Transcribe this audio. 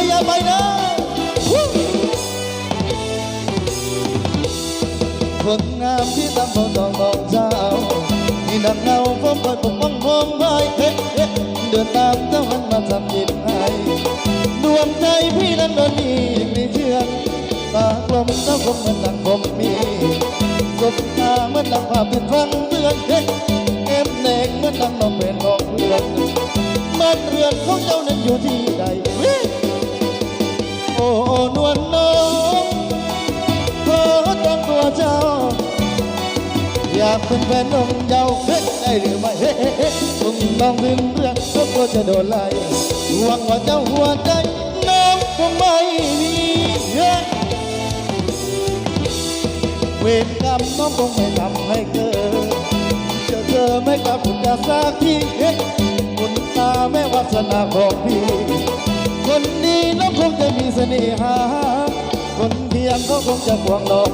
อย่าไปนะคนงามที่ตามท้องของเจ้าที่นั่งเงาผมคอยปกป้องมองไว้เดินตามเจ้ามันมาทำจิตให้ดวงใจพี่นั้นโดนมีไม่เชื่อตากลมเจ้าคงเหมือนดังผมมีสบตาเหมือนดังภาพเป็นฟังเตือนเอ็มเด็กเหมือนดังน้องเป็นของเพื่อนมันเรือนของเจ้านั้นอยู่ที่ใดโอ้นวลน้องเธอจองตัวเจ้าอยากเป็นแฟนน้องเจ้าได้หรือไม่มึงต้องลืมเรื่องเพราะกลัวจะโดนไล่หวังว่าเจ้าหัวใจน้องคงไม่มีเวรกรรมน้องคงไม่ทำให้เกิดเจอไม่กลับคุณจะสักทีคุณตาแม่วาสนาของพี่คนดีน้องคงจะมีเสน่หาคนเพียงเขาคงจะหวงน้อง